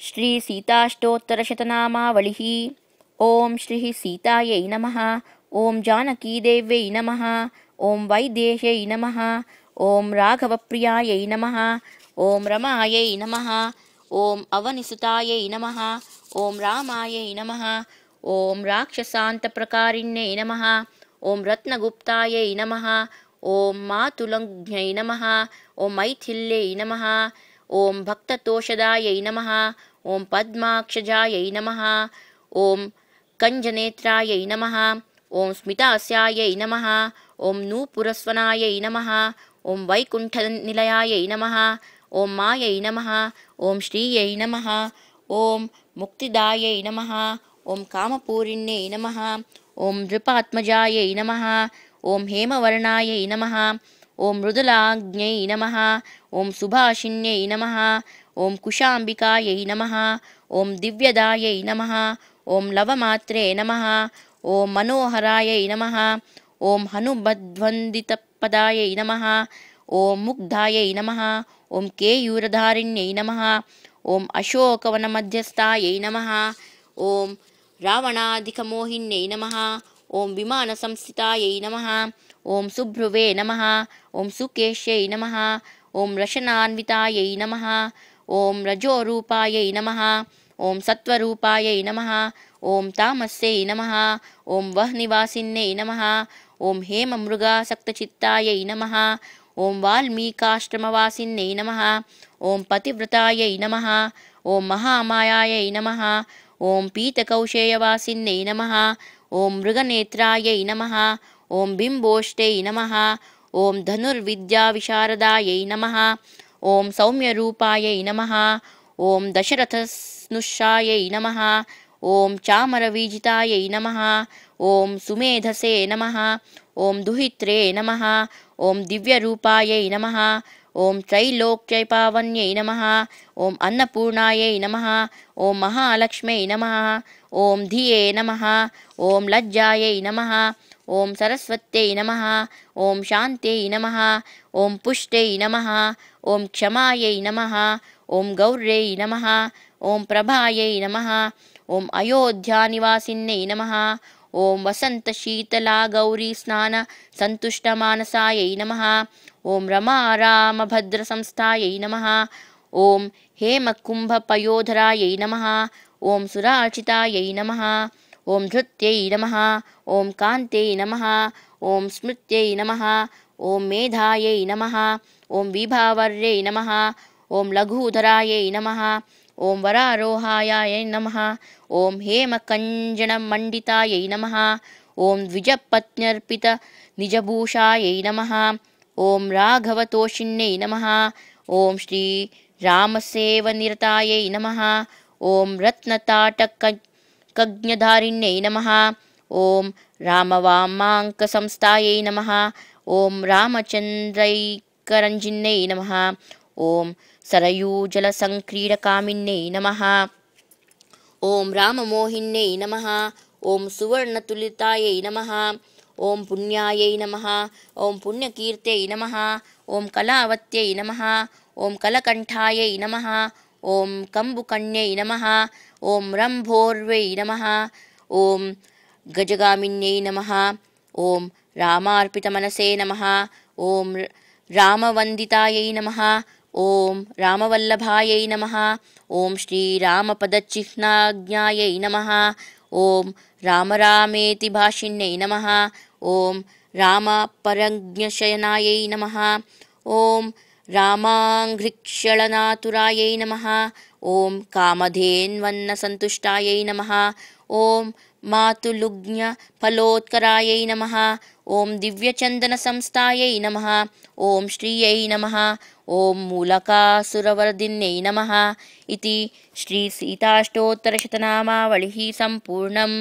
श्री सीताष्टोत्तरशतनामावलिः। ओं श्री सीतायै नमः। ओं जानकीदेव्यै नमः। ओं वैदेह्यै नमः। ओं राघवप्रियायै नमः। ओं रमायै नमः। ओं अवनिसुतायै नमः। ओं रामायै नमः। ओं राक्षसान्तप्रकारिण्यै नमः। ओं रत्नगुप्तायै नमः। ओं मातुलज्ञै नमः। ओं मैथिल्यै नमः। ओं भक्ततोषदायै नमः। ओं पद्माक्षजायै नमः। ओं कञ्जनेत्रायै नमः। ओं स्मितास्यायै नमः। ओं नूपुरस्वनायै नमः। ओं वैकुण्ठनिलयायै नमः। ओं मायै नमः। ओं श्रीयै नमः। ओं मुक्तिदायै नमः। ओं कामपूरिण्यै नमः। ओं नृपात्मजायै नमः। ओं हेमवर्णायै नमः। ओं मृदुलाज्ञै नमः। ओं सुभाषिण्यै नमः। ओं कुशाम्बिकायै नमः। ओं दिव्यदायै नमः। ओं लवमात्रे नमः। ओं मनोहरायै नमः। ओं हनुमद्वन्दितपदायै नमः। ओं मुग्धायै नमः। ओं केयूरधारिण्यै नमः। ओं अशोकवनमध्यस्थायै नमः। ओं रावणाधिकमोहिन्यै नमः। ओं विमानसंस्थितायै नमः। ओं सुभ्रुवे नमः। ओं सुकेश्यै नमः। ओं रशनान्वितायै नमः। ओं रजोरूपायै नमः। ओं सत्वरूपायै नमः। ओं तामस्यै नमः। ओं वह्निवासिन्यै नमः। ओं हेममृगासक्तचित्तायै नमः। ओं वाल्मीकाश्रमवासिन्यै नमः। ओं पतिव्रतायै नमः। ओं महामायायै नमः। ओं पीतकौशेयवासिन्यै नमः। ओं मृगनेत्रायै नमः। ओं बिम्बोष्टै नमः। ओं धनुर्विद्याविशारदायै नमः। ओं सौम्यरूपायै नमः। ओं दशरथस्नुषायै नमः। ओं चामरवीजितायै नमः। ओं सुमेधसे नमः। ओं दुहित्रे नमः। ओं दिव्यरूपायै नमः। ओं त्रैलोक्यपावन्यै नमः। ओं अन्नपूर्णायै नमः। ओं महालक्ष्म्यै नमः। ओं धिये नमः। ओं लज्जायै नमः। ओं सरस्वत्यै नमः। ओं शान्त्यै नमः। ओं पुष्ट्यै नमः। ओं क्षमायै नमः। ओं गौर्यै नमः। ओं प्रभायै नमः। ओं अयोध्यानिवासिन्यै नमः। ओं वसन्तशीतलागौरीस्नानसन्तुष्टमानसायै नमः। ओं रमारामभद्रसंस्थायै नमः। ओं हेमकुम्भपयोधरायै नमः। ओं सुरार्चितायै नमः। ओं धृत्यै नमः। ओं कान्त्यै नमः। ओं स्मृत्यै नमः। ओं मेधायै नमः। ओं विभावर्यै नमः। ओं लघूधरायै नमः। ओं वरारोहायै नमः। ओं हेमकञ्जणमण्डितायै नमः। ओं द्विजपत्न्यर्पितनिजभूषायै नमः। ओं राघवतोषिण्यै नमः। ओं श्रीरामसेवनिरतायै नमः। ओं रत्नताटकज्ञधारिण्यै नमः। ओं रामवामाङ्कसंस्थायै नमः। ओं रामचन्द्रैकरञ्जिन्यै नमः। ओं सरयूजलसङ्क्रीडकामिन्यै नमः। ओं राममोहिन्यै नमः। ओं सुवर्णतुलितायै नमः। ओं पुण्यायै नमः। ओं पुण्यकीर्त्यै नमः। ओं कलावत्यै नमः। ओं कलकण्ठायै नमः। ओं कम्बुकण्यै नमः। ओं रम्भोर्वै नमः। ओं गजगामिन्यै नमः। ओं रामार्पितमनसे नमः। ओं रामवन्दितायै नमः। ओं रामवल्लभायै नमः। ओं श्रीरामपदचिह्नाज्ञायै नमः। ओं रामरामेति भाषिण्यै नमः। ओं रामपरज्ञशयनायै नमः। ओं रामाङ्घ्रिक्षळनातुरायै नमः। ओं कामधेन्वन्नसन्तुष्टायै नमः। ओं मातुलुज्ञफलोत्करायै नमः। ओं दिव्यचन्दनसंस्थायै नमः। ओं श्रियै नमः। ओं मूलकासुरवर्धिन्यै नमः। इति श्रीसीताष्टोत्तरशतनामावलिः सम्पूर्णम्।